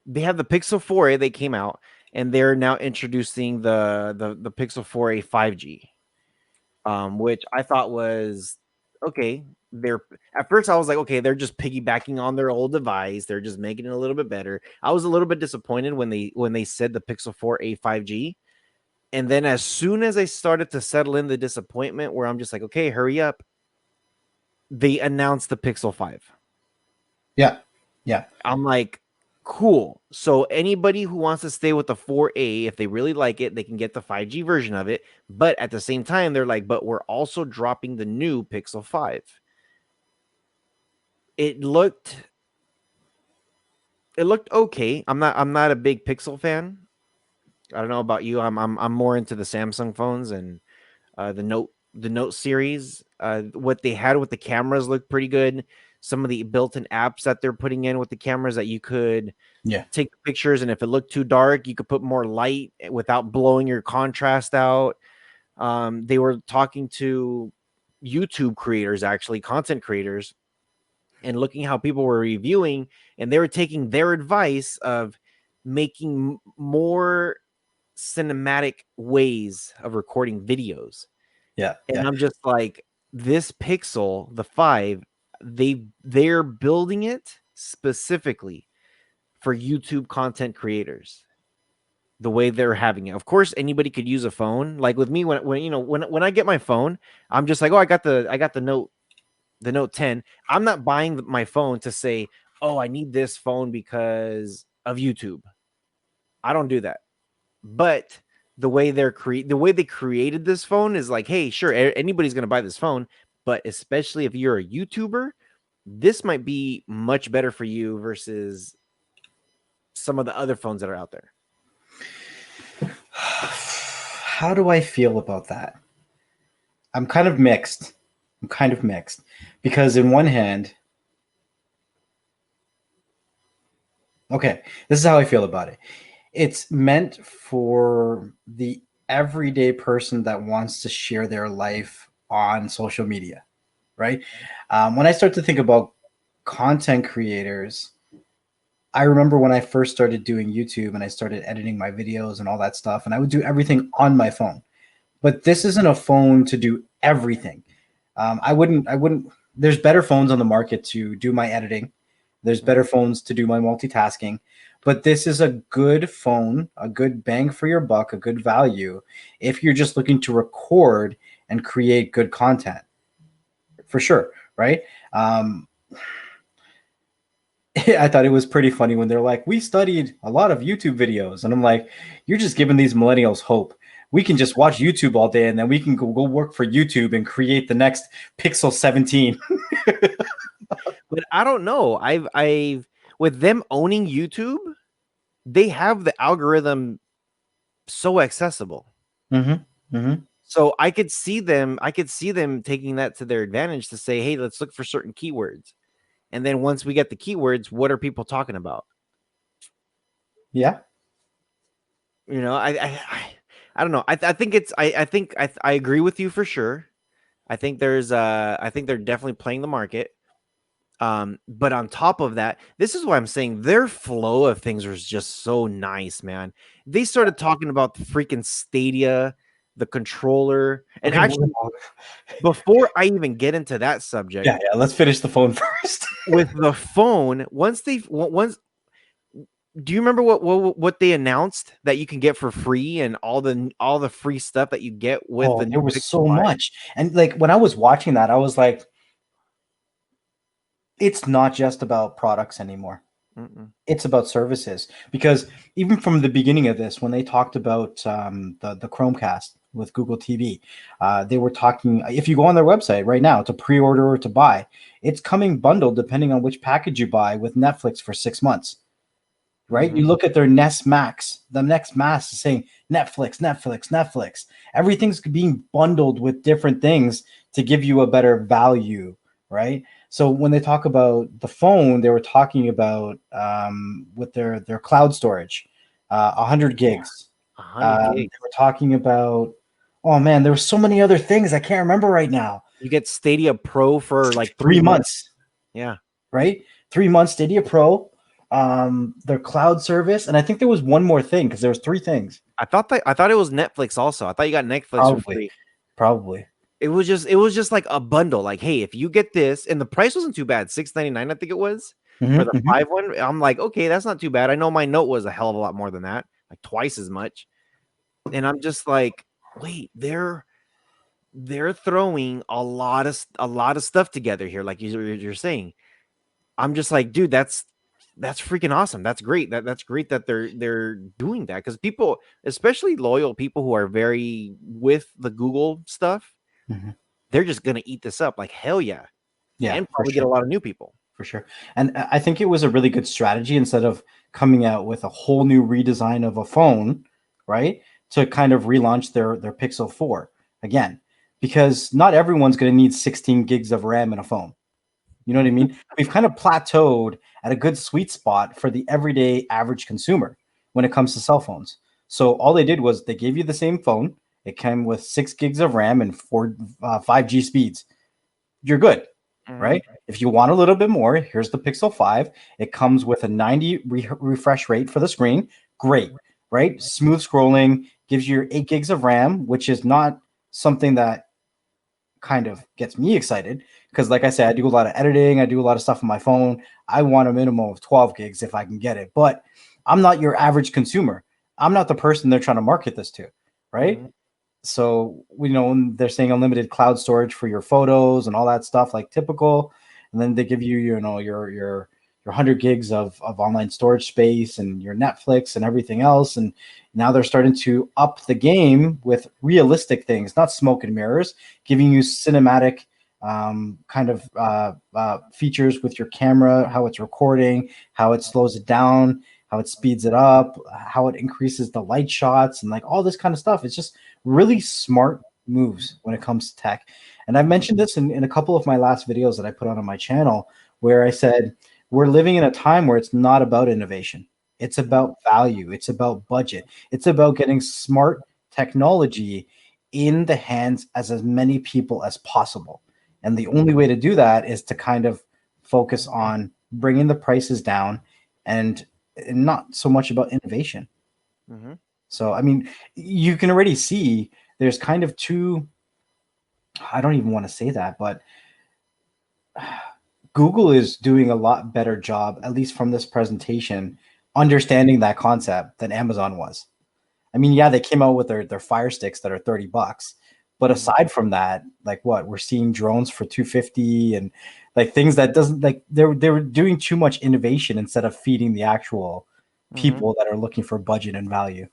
they have the Pixel 4a. They came out, and they're now introducing the Pixel 4a 5G, which I thought was okay. They're at first I was like, okay, they're just piggybacking on their old device. They're just making it a little bit better. I was a little bit disappointed when they said the Pixel 4a 5G. And then as soon as I started to settle in the disappointment, where I'm just like, okay, hurry up, they announced the Pixel 5. Yeah. Yeah. I'm like, cool. So anybody who wants to stay with the 4A, if they really like it, they can get the 5G version of it. But at the same time, they're like, but we're also dropping the new Pixel 5. It looked okay. I'm not a big Pixel fan. I don't know about you. I'm more into the Samsung phones and the Note series. What they had with the cameras looked pretty good. Some of the built-in apps that they're putting in with the cameras that you could Yeah. take pictures, and if it looked too dark, you could put more light without blowing your contrast out. They were talking to YouTube creators, actually content creators, and looking how people were reviewing, and they were taking their advice of making more cinematic ways of recording videos. Yeah. And Yeah. I'm just like, this Pixel, the 5, they're building it specifically for YouTube content creators. The way they're having it. Of course, anybody could use a phone. Like with me, when I get my phone, I'm just like, oh, I got the Note 10. I'm not buying my phone to say, oh, I need this phone because of YouTube. I don't do that. But the way they created this phone is like, hey, sure, anybody's gonna buy this phone, but especially if you're a YouTuber, this might be much better for you versus some of the other phones that are out there. How do I feel about that? I'm kind of mixed. I'm kind of mixed because in one hand, okay, this is how I feel about it. It's meant for the everyday person that wants to share their life on social media, right? When I start to think about content creators, I remember when I first started doing YouTube and I started editing my videos and all that stuff, and I would do everything on my phone. But this isn't a phone to do everything. I wouldn't. There's better phones on the market to do my editing. There's better phones to do my multitasking, but this is a good phone, a good bang for your buck, a good value if you're just looking to record and create good content, for sure, right? Um, I thought it was pretty funny when they're like, "We studied a lot of YouTube videos," and I'm like, "You're just giving these millennials hope. We can just watch YouTube all day, and then we can go work for YouTube and create the next Pixel 17." But I don't know. I've with them owning YouTube, they have the algorithm so accessible. Mm-hmm. Mm-hmm. So I could see them taking that to their advantage to say, "Hey, let's look for certain keywords." And then once we get the keywords, what are people talking about? Yeah. I don't know. I think it's I think I agree with you for sure. I think they're definitely playing the market. But on top of that, this is why I'm saying their flow of things was just so nice, man. They started talking about the freaking Stadia, the controller, and Okay. actually, before I even get into that subject, Yeah. Yeah. Let's finish the phone first. with the phone, once do you remember what they announced that you can get for free and all the free stuff that you get with Oh, the there new was Pixel so 5? much, and like when I was watching that, I was like, it's not just about products anymore. Mm-mm. It's about services, because even from the beginning of this, when they talked about the Chromecast with Google TV, they were talking. If you go on their website right now to pre-order or to buy, it's coming bundled depending on which package you buy with Netflix for 6 months. Right? Mm-hmm. You look at their Nest Max. The next Max is saying Netflix, Netflix, Netflix. Everything's being bundled with different things to give you a better value, right? So when they talk about the phone, they were talking about with their cloud storage, 100 Yeah, gigs. 100 They gigs. were talking about, oh man, there were so many other things I can't remember right now. You get Stadia Pro for like 3 Three months. months, Yeah. right? 3 months Stadia Pro. their cloud service, and I think there was one more thing because there was three things. I thought it was Netflix also. I thought you got Netflix for Probably, free. probably. It was just like a bundle. Like, hey, if you get this, and the price wasn't too bad, $6.99, I think it was for the Mm-hmm. 5 one. I'm like, okay, that's not too bad. I know my note was a hell of a lot more than that, like twice as much. And I'm just like, wait, they're throwing a lot of stuff together here, like you're saying. I'm just like, dude, that's freaking awesome. That's great. That's great that they're doing that, because people, especially loyal people who are very with the Google stuff, Hmm. they're just gonna eat this up like hell yeah, Yeah, and for probably get sure. a lot of new people. For sure. And I think it was a really good strategy instead of coming out with a whole new redesign of a phone, right? To kind of relaunch their Pixel 4 again, because not everyone's going to need 16 gigs of RAM in a phone. You know what I mean? We've kind of plateaued at a good sweet spot for the everyday average consumer when it comes to cell phones. So all they did was they gave you the same phone. It came with 6 gigs of RAM and 5G speeds. You're good, Mhm. right? If you want a little bit more, here's the Pixel 5. It comes with a 90 refresh rate for the screen. Great, right? Smooth scrolling, gives you 8 gigs of RAM, which is not something that kind of gets me excited because, like I said, I do a lot of editing, I do a lot of stuff on my phone. I want a minimum of 12 gigs if I can get it, but I'm not your average consumer. I'm not the person they're trying to market this to, right? Mhm. So we know they're saying unlimited cloud storage for your photos and all that stuff, like typical. And then they give you, your 100 gigs of online storage space and your Netflix and everything else. And now they're starting to up the game with realistic things, not smoke and mirrors, giving you cinematic kind of features with your camera, how it's recording, how it slows it down, how it speeds it up, how it increases the light shots, and like all this kind of stuff. It's just really smart moves when it comes to tech. And I've mentioned this in a couple of my last videos that I put on my channel, where I said we're living in a time where it's not about innovation. It's about value. It's about budget. It's about getting smart technology in the hands as many people as possible. And the only way to do that is to kind of focus on bringing the prices down and not so much about innovation. Mhm. So, I mean, you can already see there's kind of two, I don't even want to say that, but Google is doing a lot better job, at least from this presentation, understanding that concept than Amazon was. I mean, yeah, they came out with their Fire Sticks that are $30, but Mhm. aside from that, like what we're seeing drones for 250 and like things that doesn't like they were doing too much innovation instead of feeding the actual Mhm. people that are looking for budget and value.